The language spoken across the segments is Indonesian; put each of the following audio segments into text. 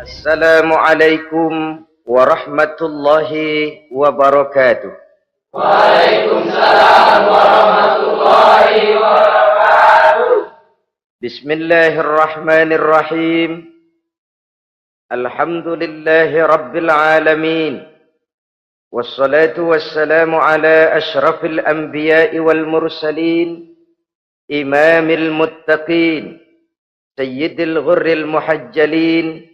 Assalamualaikum warahmatullahi wabarakatuh. Waalaikumsalam warahmatullahi wabarakatuh. Bismillahirrahmanirrahim. Alhamdulillahi rabbil alamin. Wassalatu wassalamu ala ashrafil anbiya'i wal mursalin, imamil muttaqin, sayyidil ghurril muhajjalin,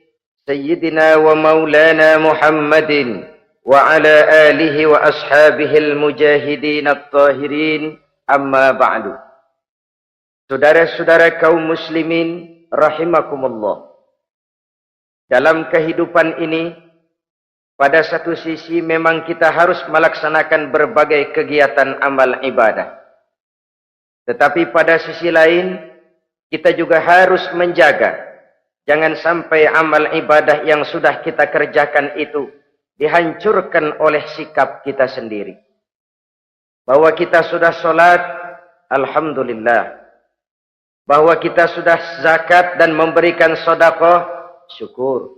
Sayyidina wa maulana Muhammadin wa ala alihi wa ashabihil mujahidin at-tahirin, amma ba'du. Saudara-saudara kaum muslimin rahimakumullah. Dalam kehidupan ini, pada satu sisi memang kita harus melaksanakan berbagai kegiatan amal ibadah. Tetapi pada sisi lain, kita juga harus menjaga jangan sampai amal ibadah yang sudah kita kerjakan itu dihancurkan oleh sikap kita sendiri. Bahwa kita sudah sholat, alhamdulillah. Bahwa kita sudah zakat dan memberikan sedekah, syukur.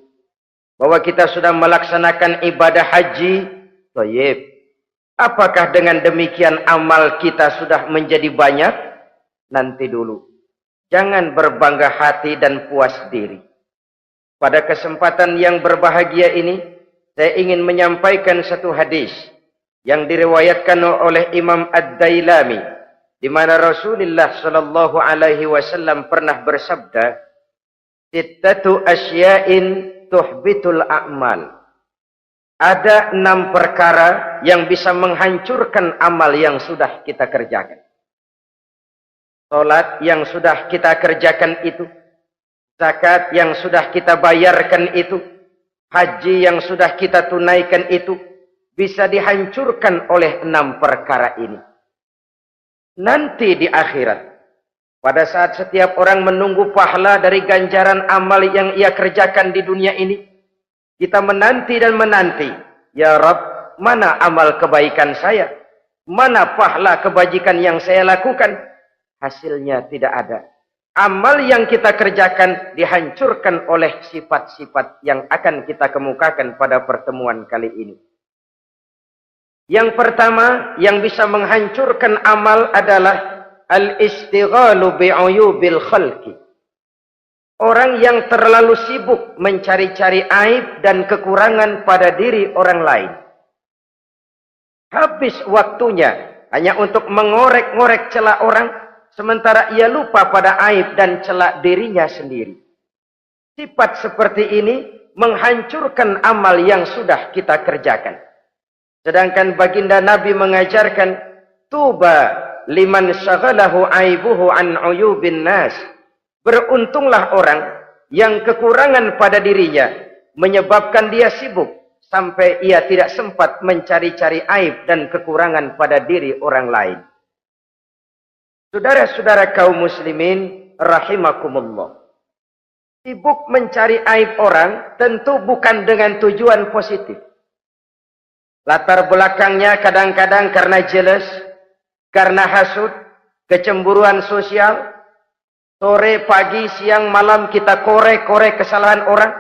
Bahwa kita sudah melaksanakan ibadah haji, thayyib. Apakah dengan demikian amal kita sudah menjadi banyak? Nanti dulu. Jangan berbangga hati dan puas diri. Pada kesempatan yang berbahagia ini, saya ingin menyampaikan satu hadis yang diriwayatkan oleh Imam Ad-Dailami, di mana Rasulullah sallallahu alaihi wasallam pernah bersabda, "Sittatu asya'in tuhbitul a'mal." Ada 6 perkara yang bisa menghancurkan amal yang sudah kita kerjakan. Salat yang sudah kita kerjakan itu, zakat yang sudah kita bayarkan itu, haji yang sudah kita tunaikan itu, bisa dihancurkan oleh 6 perkara ini. Nanti di akhirat, pada saat setiap orang menunggu pahala dari ganjaran amal yang ia kerjakan di dunia ini, kita menanti dan menanti, ya Rabb, mana amal kebaikan saya? Mana pahala kebajikan yang saya lakukan? Hasilnya tidak ada. Amal yang kita kerjakan dihancurkan oleh sifat-sifat yang akan kita kemukakan pada pertemuan kali ini. Yang pertama yang bisa menghancurkan amal adalah al-istighalu bi'uyubil khalqi. Orang yang terlalu sibuk mencari-cari aib dan kekurangan pada diri orang lain. Habis waktunya hanya untuk mengorek-ngorek celah orang, sementara ia lupa pada aib dan celak dirinya sendiri. Sifat seperti ini menghancurkan amal yang sudah kita kerjakan. Sedangkan baginda Nabi mengajarkan, tuba liman syaghalahu aibuhu an uyubin nas. Beruntunglah orang yang kekurangan pada dirinya menyebabkan dia sibuk sampai ia tidak sempat mencari-cari aib dan kekurangan pada diri orang lain. Saudara-saudara kaum muslimin rahimakumullah. Sibuk mencari aib orang tentu bukan dengan tujuan positif. Latar belakangnya kadang-kadang karena jealous, karena hasud, kecemburuan sosial. Sore, pagi, siang, malam kita korek-korek kesalahan orang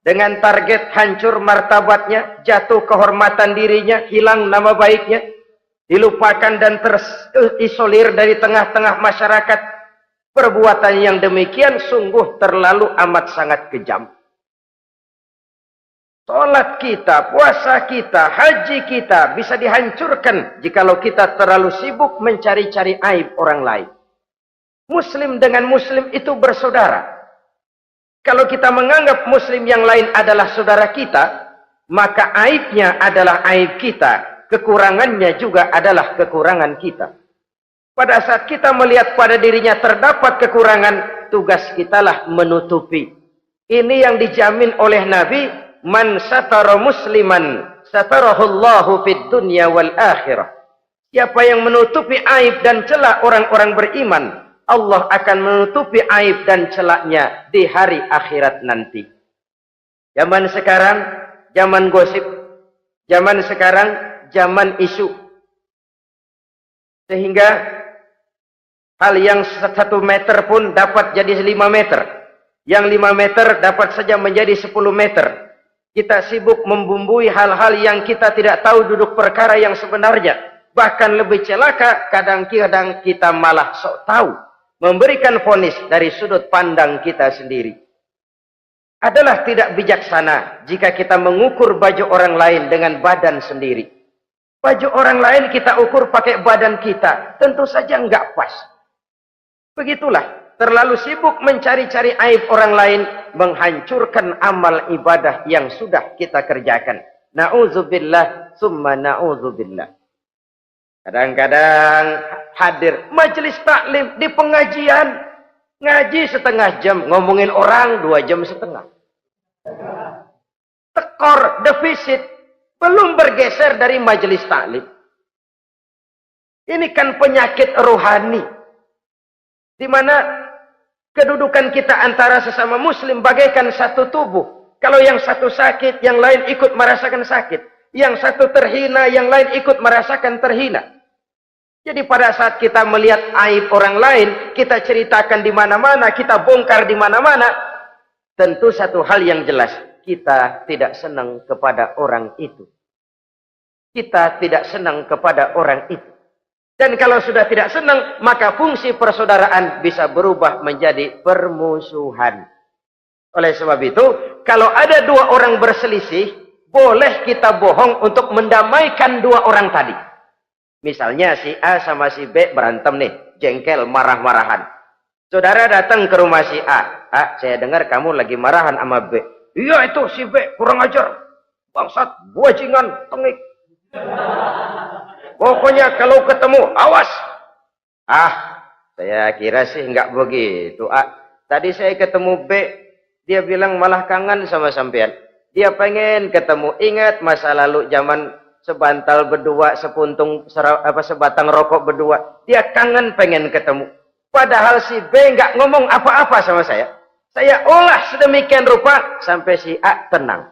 dengan target hancur martabatnya, jatuh kehormatan dirinya, hilang nama baiknya, dilupakan dan terisolir dari tengah-tengah masyarakat. Perbuatan yang demikian sungguh terlalu amat sangat kejam. Salat kita, puasa kita, haji kita bisa dihancurkan jikalau kita terlalu sibuk mencari-cari aib orang lain. Muslim dengan muslim itu bersaudara. Kalau kita menganggap muslim yang lain adalah saudara kita, maka aibnya adalah aib kita. Kekurangannya juga adalah kekurangan kita. Pada saat kita melihat pada dirinya terdapat kekurangan, tugas kitalah menutupi. Ini yang dijamin oleh Nabi, man satara musliman satarahullahu fid dunya wal akhirah. Siapa yang menutupi aib dan celah orang-orang beriman, Allah akan menutupi aib dan celaknya di hari akhirat nanti. Zaman sekarang, zaman gosip. Zaman sekarang, zaman isu. Sehingga hal yang 1 meter pun dapat jadi 5 meter. Yang 5 meter dapat saja menjadi 10 meter. Kita sibuk membumbui hal-hal yang kita tidak tahu duduk perkara yang sebenarnya. Bahkan lebih celaka, kadang-kadang kita malah sok tahu. Memberikan vonis dari sudut pandang kita sendiri. Adalah tidak bijaksana jika kita mengukur baju orang lain dengan badan sendiri. Baju orang lain kita ukur pakai badan kita. Tentu saja enggak pas. Begitulah. Terlalu sibuk mencari-cari aib orang lain. Menghancurkan amal ibadah yang sudah kita kerjakan. Na'udzubillah summa na'udzubillah. Kadang-kadang hadir majelis taklim di pengajian. Ngaji setengah jam. Ngomongin orang 2 jam setengah. Tekor, defisit. Belum bergeser dari majelis taklim. Ini kan penyakit rohani. Di mana kedudukan kita antara sesama muslim bagaikan satu tubuh. Kalau yang satu sakit, yang lain ikut merasakan sakit. Yang satu terhina, yang lain ikut merasakan terhina. Jadi pada saat kita melihat aib orang lain, kita ceritakan di mana-mana, kita bongkar di mana-mana. Tentu satu hal yang jelas, kita tidak senang kepada orang itu. Kita tidak senang kepada orang itu. Dan kalau sudah tidak senang, maka fungsi persaudaraan bisa berubah menjadi permusuhan. Oleh sebab itu, kalau ada 2 orang berselisih, boleh kita bohong untuk mendamaikan 2 orang tadi. Misalnya si A sama si B berantem nih, jengkel, marah-marahan. Saudara datang ke rumah si A. A, saya dengar kamu lagi marahan sama B. Iya itu si B, kurang ajar. Bangsat, bajingan, tengik. Pokoknya kalau ketemu, awas. Ah, saya kira sih nggak begitu. A, tadi saya ketemu B, dia bilang malah kangen sama sampean. Dia pengen ketemu. Ingat masa lalu zaman sebantal berdua, sebatang rokok berdua. Dia kangen pengen ketemu. Padahal si B nggak ngomong apa-apa sama saya. Saya olah sedemikian rupa sampai si A tenang.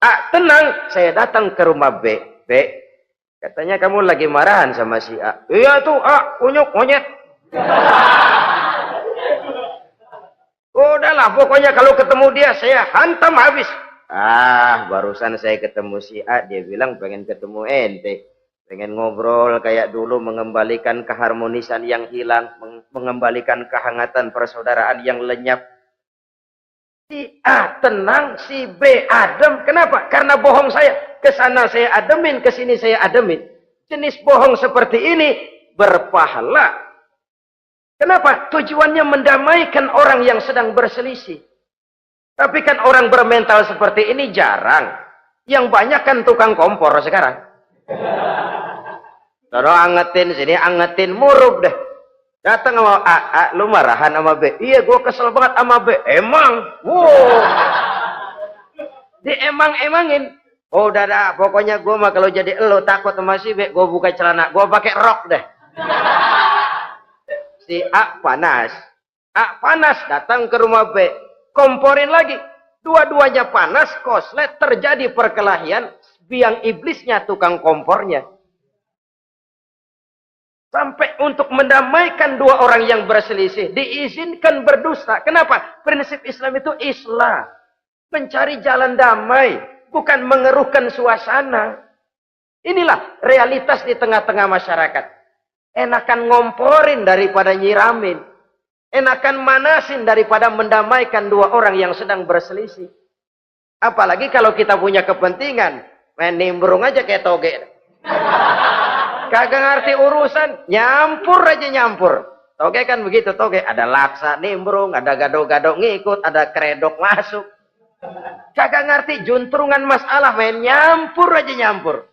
A tenang, saya datang ke rumah B. B, katanya kamu lagi marahan sama si A. Iya tuh A, unyuk, monyet. Udahlah, pokoknya kalau ketemu dia saya hantam habis. Ah, barusan saya ketemu si A, dia bilang pengen ketemu ente. Pengen ngobrol kayak dulu, mengembalikan keharmonisan yang hilang, mengembalikan kehangatan persaudaraan yang lenyap. Si A tenang, si B adem. Kenapa? Karena bohong saya. Kesana saya ademin, kesini saya ademin. Jenis bohong seperti ini berpahala. Kenapa? Tujuannya mendamaikan orang yang sedang berselisih. Tapi kan orang bermental seperti ini jarang. Yang banyak kan tukang kompor sekarang. Taruh angetin, sini angetin, murub deh. Datang sama A, lu marahan sama B. Iya, gue kesel banget sama B. Emang? Wow. Diemang-emangin. Oh, udah dah, pokoknya gue mah kalau jadi elo takut sama si B, gue buka celana, gue pakai rok deh. Si A panas. A panas, datang ke rumah B. Komporin lagi. Dua-duanya panas, koslet, terjadi perkelahian. Biang iblisnya tukang kompornya. Sampai untuk mendamaikan 2 orang yang berselisih. Diizinkan berdusta. Kenapa? Prinsip Islam itu islah. Mencari jalan damai. Bukan mengeruhkan suasana. Inilah realitas di tengah-tengah masyarakat. Enakan ngomporin daripada nyiramin. Enakan manasin daripada mendamaikan 2 orang yang sedang berselisih. Apalagi kalau kita punya kepentingan. Main nimbrung aja kayak toge. Kagak ngerti urusan. Nyampur aja nyampur. Toge kan begitu toge. Ada laksa nimbrung. Ada gado-gado ngikut. Ada kredok masuk. Kagak ngerti juntrungan masalah. Main nyampur aja nyampur.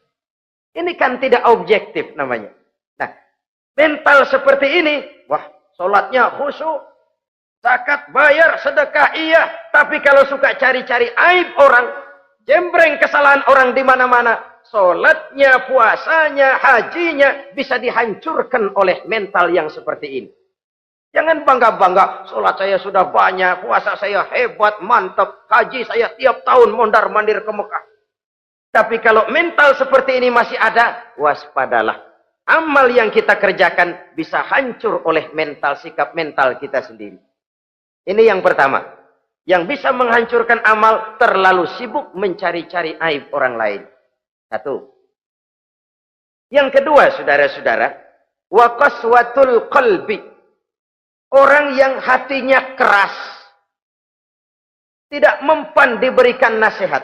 Ini kan tidak objektif namanya. Nah, mental seperti ini. Wah, sholatnya khusyuk. Zakat bayar, sedekah iya. Tapi kalau suka cari-cari aib orang. Jembreng kesalahan orang di mana-mana. Sholatnya, puasanya, hajinya bisa dihancurkan oleh mental yang seperti ini. Jangan bangga-bangga. Sholat saya sudah banyak, puasa saya hebat, mantap. Haji saya tiap tahun mondar-mandir ke Mekah. Tapi kalau mental seperti ini masih ada, waspadalah. Amal yang kita kerjakan bisa hancur oleh mental, sikap mental kita sendiri. Ini yang pertama. Yang bisa menghancurkan amal terlalu sibuk mencari-cari aib orang lain. Satu. Yang kedua, saudara-saudara, wa qaswatul qalbi. Orang yang hatinya keras, tidak mempan diberikan nasihat.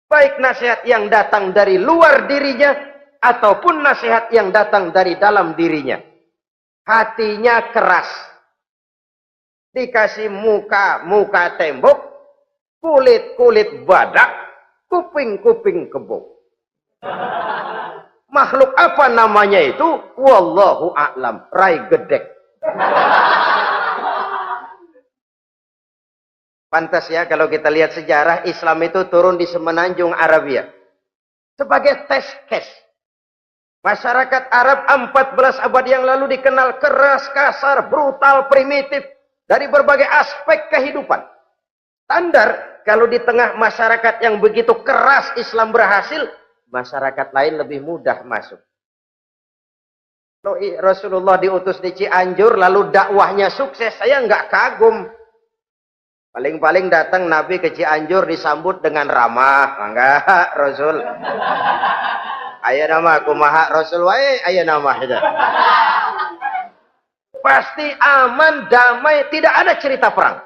Baik nasihat yang datang dari luar dirinya, ataupun nasihat yang datang dari dalam dirinya. Hatinya keras. Dikasih muka tembok, kulit badak, kuping kebo. Makhluk apa namanya itu? Wallahu a'lam. Rai gedek. Pantas ya kalau kita lihat sejarah, Islam itu turun di semenanjung Arabia. Sebagai test case. Masyarakat Arab 14 abad yang lalu dikenal keras, kasar, brutal, primitif. Dari berbagai aspek kehidupan. Standar, kalau di tengah masyarakat yang begitu keras Islam berhasil, masyarakat lain lebih mudah masuk. Rasulullah diutus di Cianjur, lalu dakwahnya sukses, saya nggak kagum. Paling-paling datang Nabi ke Cianjur disambut dengan ramah. Enggak, Rasul. Ayo nama kumaha Rasul wae, ayo nama itu. Pasti aman, damai, tidak ada cerita perang.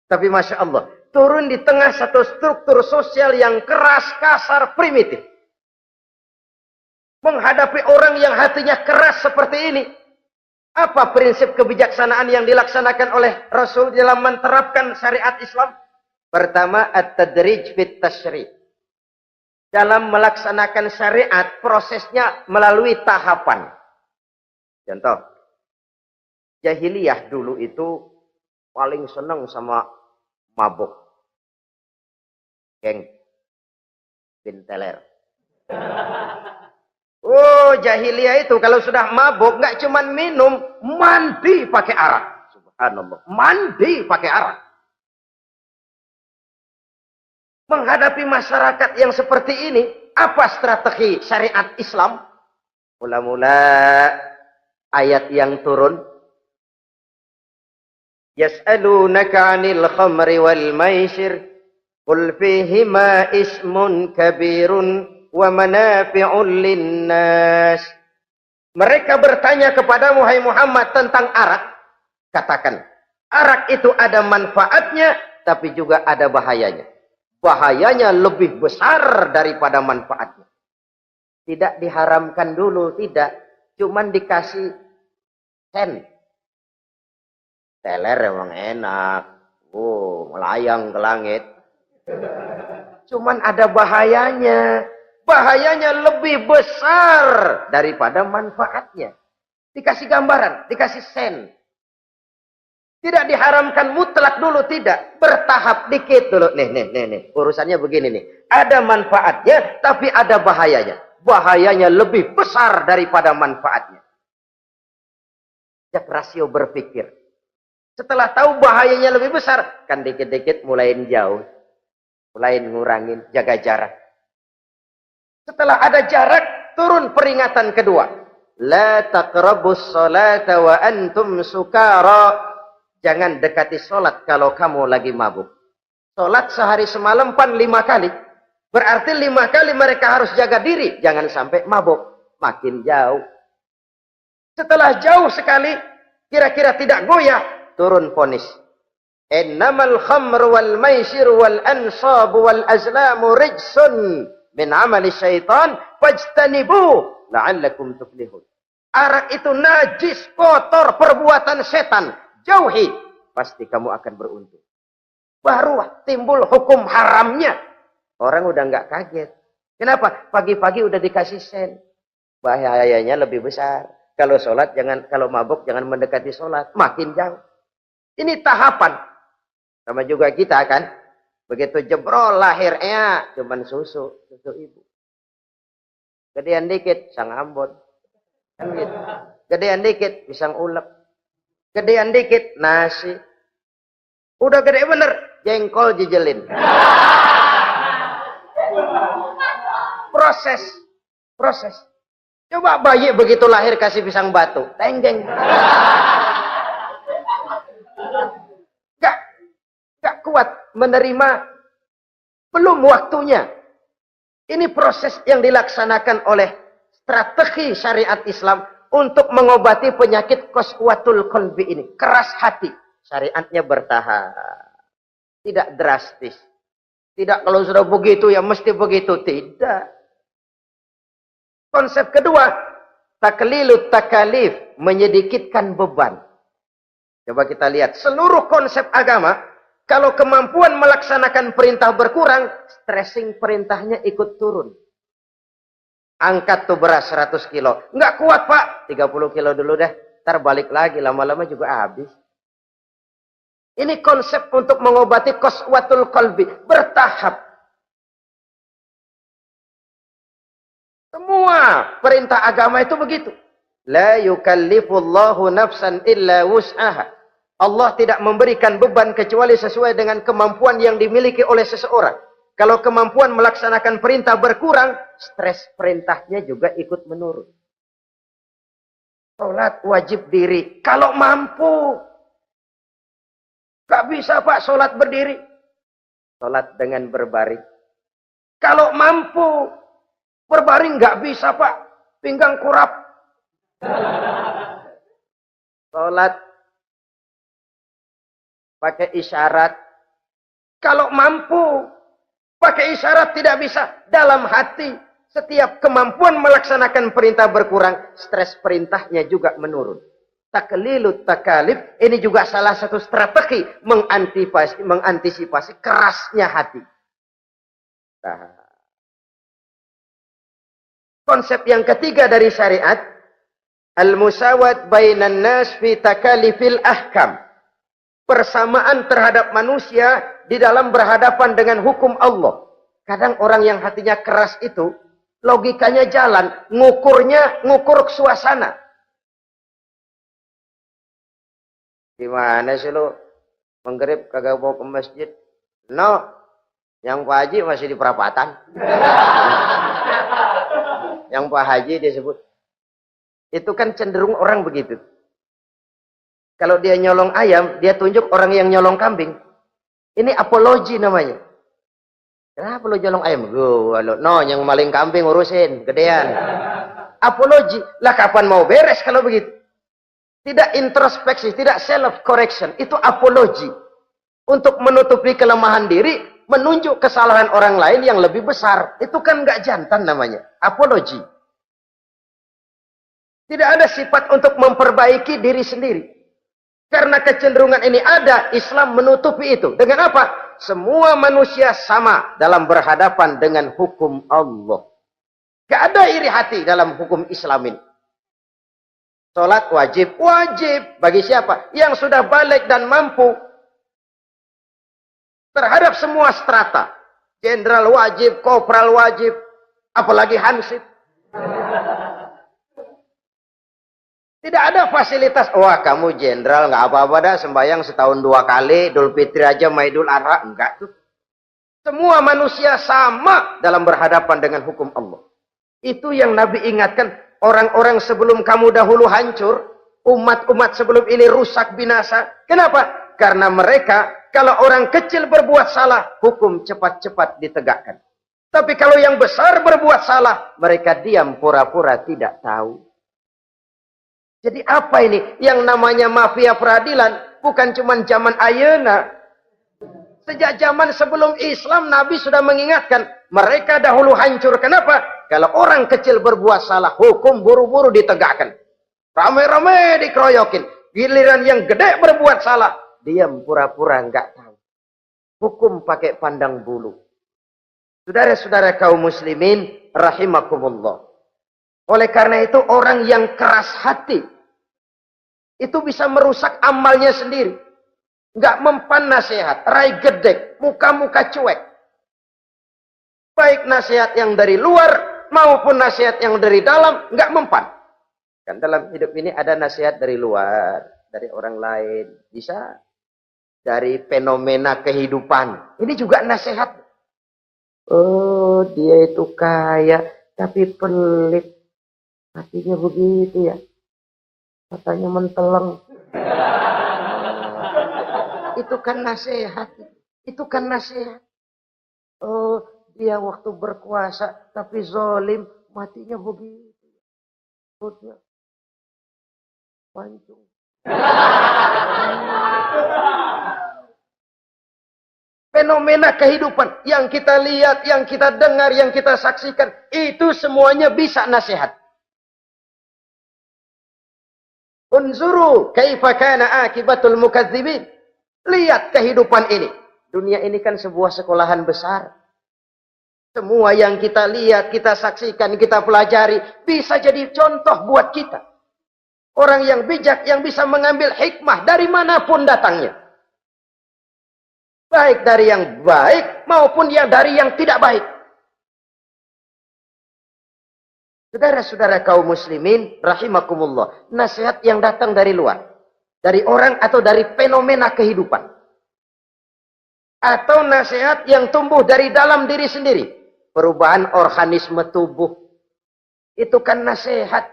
Tapi Masya Allah, turun di tengah satu struktur sosial yang keras, kasar, primitif. Menghadapi orang yang hatinya keras seperti ini. Apa prinsip kebijaksanaan yang dilaksanakan oleh Rasul dalam menerapkan syariat Islam? Pertama, at-tadrij fit tasyri'. Dalam melaksanakan syariat, prosesnya melalui tahapan. Contoh, jahiliyah dulu itu paling senang sama mabuk. Geng. Binteler. Oh, jahiliyah itu kalau sudah mabuk nggak cuma minum, mandi pakai arak. Subhanallah, mandi pakai arak. Menghadapi masyarakat yang seperti ini, apa strategi syariat Islam? Mula-mula ayat yang turun. Yas'alunaka 'anil khamri wal maisir, qul fihima ismun kabirun wa manafi'un linnas. Mereka bertanya kepada Muhammad tentang arak. Katakan, arak itu ada manfaatnya, tapi juga ada bahayanya. Bahayanya lebih besar daripada manfaatnya. Tidak diharamkan dulu, tidak. Cuman dikasih sen. Teler emang enak. Oh, melayang ke langit. Cuman ada bahayanya. Bahayanya lebih besar daripada manfaatnya. Dikasih gambaran, dikasih sen. Tidak diharamkan mutlak dulu, tidak. Bertahap dikit dulu. Nih. Urusannya begini nih. Ada manfaatnya, tapi ada bahayanya. Bahayanya lebih besar daripada manfaatnya. Jak rasio berpikir. Setelah tahu bahayanya lebih besar, kan dikit-dikit mulain jauh. Mulain ngurangin, jaga jarak. Setelah ada jarak, turun peringatan kedua. La taqrabus salata wa antum sukara. Jangan dekati sholat kalau kamu lagi mabuk. Sholat sehari semalam 5 kali. Berarti 5 kali mereka harus jaga diri. Jangan sampai mabuk. Makin jauh. Setelah jauh sekali, kira-kira tidak goyah, turun vonis. Innamal khamru wal maisir wal ansabu wal azlamu rijsun min amali syaitan fajtanibu la'allakum tuflihun. Arak itu najis, kotor, perbuatan setan. Jauhi, pasti kamu akan beruntung. Baru timbul hukum haramnya. Orang udah nggak kaget. Kenapa? Pagi-pagi udah dikasih sen. Bahayanya lebih besar. Kalau sholat jangan, kalau mabuk jangan mendekati sholat. Makin jauh. Ini tahapan. Sama juga kita kan. Begitu jebrol lahirnya cuman susu ibu. Gedean dikit sang ambon. Kan gitu. Gedean dikit pisang ulek. Gedean dikit nasi. Udah gede bener jengkol jijelin. Proses. Coba bayi begitu lahir kasih pisang batu, tenggeng. Gak kuat. menerima, belum waktunya. Ini proses yang dilaksanakan oleh strategi syariat Islam untuk mengobati penyakit qaswatul qalbi ini. Keras hati. Syariatnya bertahap. Tidak drastis. Tidak kalau sudah begitu ya mesti begitu. Tidak. Konsep kedua, taklilut takalif, menyedikitkan beban. Coba kita lihat, seluruh konsep agama, kalau kemampuan melaksanakan perintah berkurang, stressing perintahnya ikut turun. Angkat tuh beras 100 kilo. Nggak kuat pak, 30 kilo dulu deh. Ntar balik lagi, lama-lama juga habis. Ini konsep untuk mengobati qaswatul qalbi. Bertahap. Semua perintah agama itu begitu. La yukallifullahu nafsan illa wus'aha. Allah tidak memberikan beban kecuali sesuai dengan kemampuan yang dimiliki oleh seseorang. Kalau kemampuan melaksanakan perintah berkurang, stres perintahnya juga ikut menurun. Salat wajib diri. Kalau mampu. Gak bisa pak salat berdiri. Salat dengan berbaring. Kalau mampu. Berbaring gak bisa pak. Pinggang kurap. Salat pakai isyarat. Kalau mampu pakai isyarat tidak bisa. Dalam hati setiap kemampuan melaksanakan perintah berkurang, stres perintahnya juga menurun. Taklilut takalif ini juga salah satu strategi mengantisipasi kerasnya hati. Nah. Konsep yang ketiga dari syariat, al-musawat bainan nas fi takalifil ahkam. Persamaan terhadap manusia di dalam berhadapan dengan hukum Allah. Kadang orang yang hatinya keras itu, logikanya jalan, ngukur suasana. Gimana sih lo? Menggerib kagak mau ke masjid? No, yang Pak Haji masih di perapatan. Yang Pak Haji disebut. Itu kan cenderung orang begitu. Kalau dia nyolong ayam, dia tunjuk orang yang nyolong kambing. Ini apologi namanya. Kenapa lo nyolong ayam? No, yang maling kambing urusin, gedean. Apologi. Lah kapan mau beres kalau begitu? Tidak introspeksi, tidak self correction. Itu apologi. Untuk menutupi kelemahan diri, menunjuk kesalahan orang lain yang lebih besar. Itu kan nggak jantan namanya. Apologi. Tidak ada sifat untuk memperbaiki diri sendiri. Karena kecenderungan ini ada, Islam menutupi itu. Dengan apa? Semua manusia sama dalam berhadapan dengan hukum Allah. Gak ada iri hati dalam hukum Islam ini. Salat wajib. Wajib. Bagi siapa? Yang sudah balik dan mampu. Terhadap semua strata. Jenderal wajib, kopral wajib. Apalagi hansip. Tidak ada fasilitas. Wah kamu jenderal nggak apa-apa dah sembahyang setahun 2 kali. Idul Fitri aja sama Idul Adha. Enggak tuh. Semua manusia sama dalam berhadapan dengan hukum Allah. Itu yang Nabi ingatkan. Orang-orang sebelum kamu dahulu hancur. Umat-umat sebelum ini rusak binasa. Kenapa? Karena mereka kalau orang kecil berbuat salah. Hukum cepat-cepat ditegakkan. Tapi kalau yang besar berbuat salah. Mereka diam pura-pura tidak tahu. Jadi apa ini? Yang namanya mafia peradilan bukan cuma zaman ayeuna. Sejak zaman sebelum Islam Nabi sudah mengingatkan. Mereka dahulu hancur. Kenapa? Kalau orang kecil berbuat salah, hukum buru-buru ditegakkan. Rame-rame dikeroyokin. Giliran yang gede berbuat salah, diam pura-pura enggak tahu. Hukum pakai pandang bulu. Saudara-saudara kaum muslimin rahimakumullah. Oleh karena itu orang yang keras hati itu bisa merusak amalnya sendiri. Enggak mempan nasihat, rai gedek, muka-muka cuek. Baik nasihat yang dari luar maupun nasihat yang dari dalam enggak mempan. Kan dalam hidup ini ada nasihat dari luar, dari orang lain, bisa dari fenomena kehidupan. Ini juga nasihat. Oh, dia itu kaya tapi pelit. Hatinya begitu ya. Katanya menteleng. Itu kan nasihat. Itu kan nasihat. Oh, dia waktu berkuasa tapi zalim, matinya begitu. Perutnya pancung. Fenomena kehidupan yang kita lihat, yang kita dengar, yang kita saksikan, itu semuanya bisa nasihat. Unzuru kaifa kana akibatul mukadzibin. Lihat kehidupan ini. Dunia ini kan sebuah sekolahan besar. Semua yang kita lihat, kita saksikan, kita pelajari, bisa jadi contoh buat kita. Orang yang bijak, yang bisa mengambil hikmah dari manapun datangnya. Baik dari yang baik, maupun yang dari yang tidak baik. Saudara-saudara kaum muslimin, rahimakumullah. Nasihat yang datang dari luar. Dari orang atau dari fenomena kehidupan. Atau nasihat yang tumbuh dari dalam diri sendiri. Perubahan organisme tubuh. Itu kan nasihat.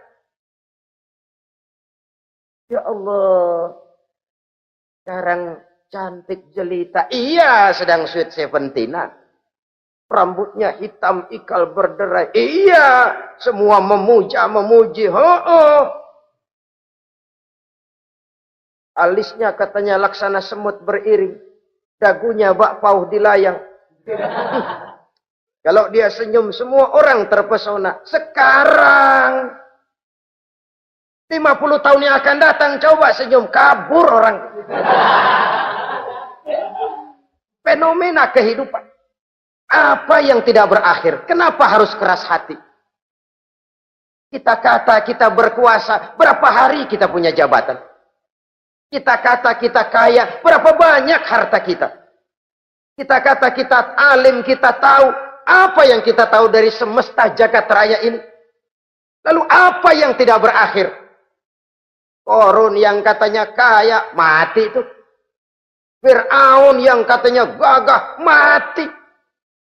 Ya Allah. Sekarang cantik jelita. Iya, sedang sweet 17-an. Rambutnya hitam, ikal berderai. Iya, semua memuja, memuji. Alisnya katanya laksana semut beriring. Dagunya bak pauh dilayang. Kalau dia senyum, semua orang terpesona. Sekarang 50 tahun yang akan datang, coba senyum, kabur orang. Fenomena kehidupan. Apa yang tidak berakhir? Kenapa harus keras hati? Kita kata kita berkuasa, berapa hari kita punya jabatan? Kita kata kita kaya, berapa banyak harta kita? Kita kata kita alim, kita tahu. Apa yang kita tahu dari semesta jagat raya ini? Lalu apa yang tidak berakhir? Korun yang katanya kaya, mati itu. Fir'aun yang katanya gagah, mati.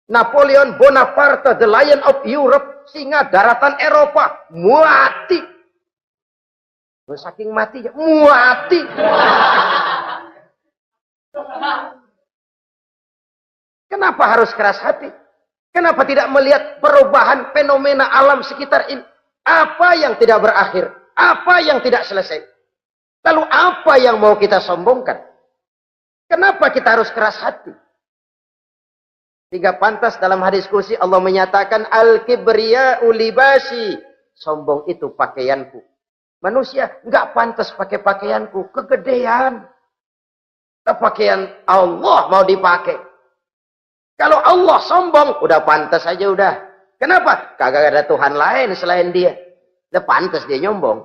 Napoleon Bonaparte, the Lion of Europe, singa daratan Eropa, mati. Saking matinya, mati. Kenapa harus keras hati? Kenapa tidak melihat perubahan fenomena alam sekitar ini? Apa yang tidak berakhir? Apa yang tidak selesai? Lalu apa yang mau kita sombongkan? Kenapa kita harus keras hati? Sehingga pantas dalam hadis kursi Allah menyatakan al-kibriya'u libasi. Sombong itu pakaianku. Manusia enggak pantas pakai pakaianku, kegedean. Pakaian Allah mau dipakai. Kalau Allah sombong, udah pantas aja udah. Kenapa? Kagak ada Tuhan lain selain dia. Udah pantas dia nyombong.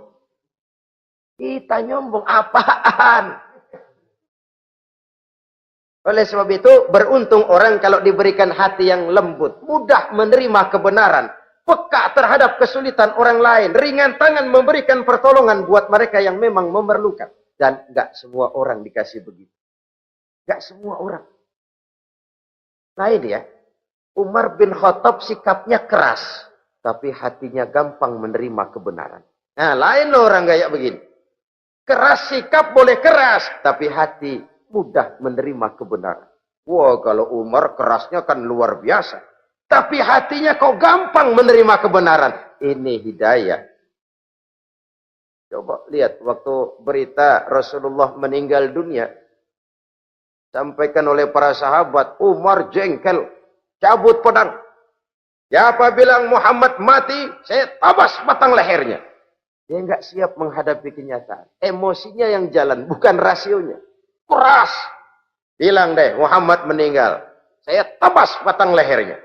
Kita nyombong apaan? Oleh sebab itu, beruntung orang kalau diberikan hati yang lembut, mudah menerima kebenaran, peka terhadap kesulitan orang lain, ringan tangan memberikan pertolongan buat mereka yang memang memerlukan. Dan enggak semua orang dikasih begitu. Enggak semua orang. Lain ya, Umar bin Khattab sikapnya keras, tapi hatinya gampang menerima kebenaran. Nah, lain loh orang kayak begini. Keras sikap boleh keras, tapi hati mudah menerima kebenaran. Wah, kalau Umar kerasnya kan luar biasa. Tapi hatinya kok gampang menerima kebenaran. Ini hidayah. Coba lihat waktu berita Rasulullah meninggal dunia. Sampaikan oleh para sahabat, Umar jengkel, cabut pedang. Siapa bilang Muhammad mati, saya tabas batang lehernya. Dia enggak siap menghadapi kenyataan. Emosinya yang jalan, bukan rasionya. Keras. Bilang deh, Muhammad meninggal. Saya tabas batang lehernya.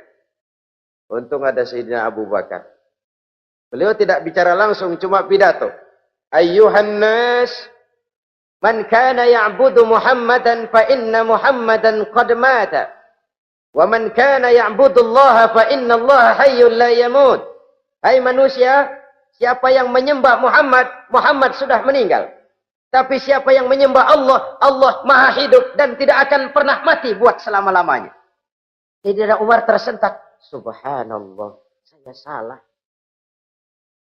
Untung ada Sayyidina Abu Bakar. Beliau tidak bicara langsung, cuma pidato. Ayyuhan nas, man kana ya'budu Muhammadan fa inna Muhammadan qad mata. Wa man kana ya'budu Allah fa inna Allah hayyul la yamut. Hai manusia, siapa yang menyembah Muhammad, Muhammad sudah meninggal. Tapi siapa yang menyembah Allah, Allah maha hidup dan tidak akan pernah mati buat selama-lamanya. Sayyidina Umar tersentak. Subhanallah, saya salah.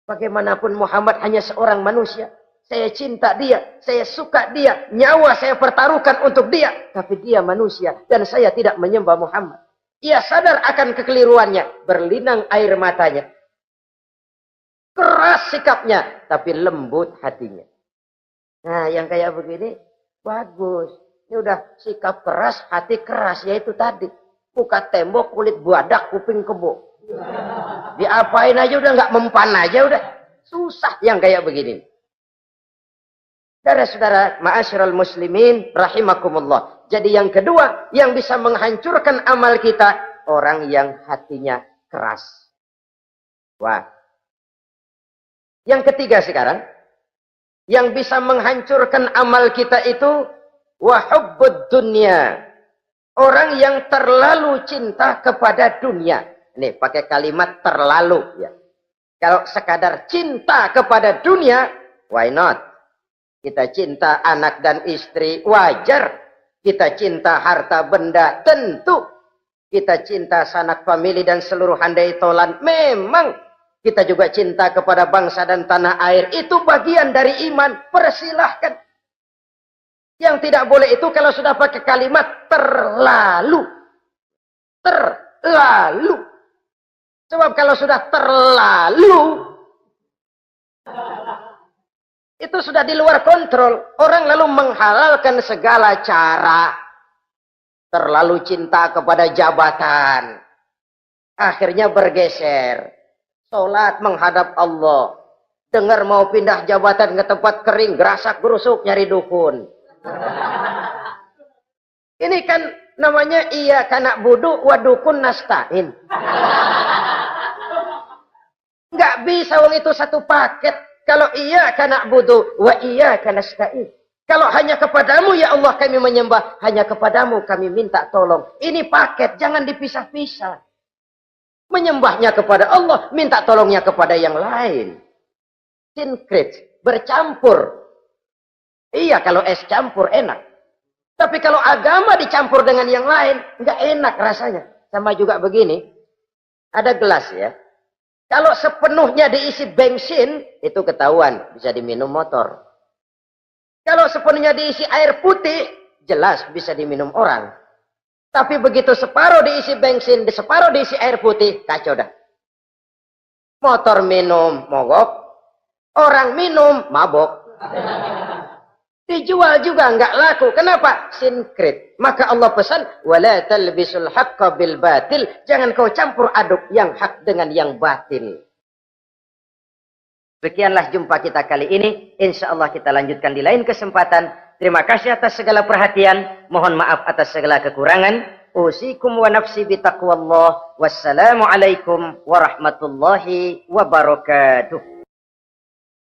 Bagaimanapun Muhammad hanya seorang manusia. saya cinta dia, saya suka dia, nyawa saya pertaruhkan untuk dia. Tapi dia manusia dan saya tidak menyembah Muhammad. Ia sadar akan kekeliruannya, berlinang air matanya. Keras sikapnya, tapi lembut hatinya. Nah, yang kayak begini, bagus. Ini udah sikap keras, hati keras, yaitu tadi. Muka tembok, kulit buadak, kuping kebo. Diapain aja udah nggak mempan aja udah. Susah yang kayak begini. Saudara-saudara, ma'asyiral muslimin rahimakumullah. Jadi yang kedua yang bisa menghancurkan amal kita, orang yang hatinya keras. Wah. Yang ketiga sekarang, yang bisa menghancurkan amal kita itu wa hubbud dunya. Orang yang terlalu cinta kepada dunia. Nih, pakai kalimat terlalu ya. Kalau sekadar cinta kepada dunia, why not? Kita cinta anak dan istri, wajar. Kita cinta harta benda, tentu. Kita cinta sanak famili dan seluruh handai tolan, memang. Kita juga cinta kepada bangsa dan tanah air. Itu bagian dari iman, persilahkan. Yang tidak boleh itu kalau sudah pakai kalimat terlalu. Terlalu. Sebab kalau sudah terlalu, itu sudah di luar kontrol. Orang lalu menghalalkan segala cara. Terlalu cinta kepada jabatan. Akhirnya bergeser. Sholat menghadap Allah. Dengar mau pindah jabatan ke tempat kering. Gerasak gerusuk nyari dukun. Ini kan namanya iya kanak budu wa dukun nasta'in. Nggak bisa wong itu satu paket. Kalau iya kanak budu wa iya kanasta'in. Kalau hanya kepadamu ya Allah kami menyembah, hanya kepadamu kami minta tolong. Ini paket, jangan dipisah-pisah. Menyembahnya kepada Allah, minta tolongnya kepada yang lain. Sinkret, bercampur. Iya, kalau es campur enak. Tapi kalau agama dicampur dengan yang lain, nggak enak rasanya. Sama juga begini, ada gelas ya. Kalau sepenuhnya diisi bensin, itu ketahuan, bisa diminum motor. Kalau sepenuhnya diisi air putih, jelas bisa diminum orang. Tapi begitu separuh diisi bensin, separuh diisi air putih, kacau dah. Motor minum, mogok. Orang minum, mabok. Dijual juga nggak laku. Kenapa? Sinkret. Maka Allah pesan, wala talbisul haqqa bil batil. Jangan kau campur aduk yang hak dengan yang batil. Sekianlah jumpa kita kali ini. Insya Allah kita lanjutkan di lain kesempatan. Terima kasih atas segala perhatian. Mohon maaf atas segala kekurangan. Usikum wa nafsi bitaqwallah. Wassalamualaikum warahmatullahi wabarakatuh.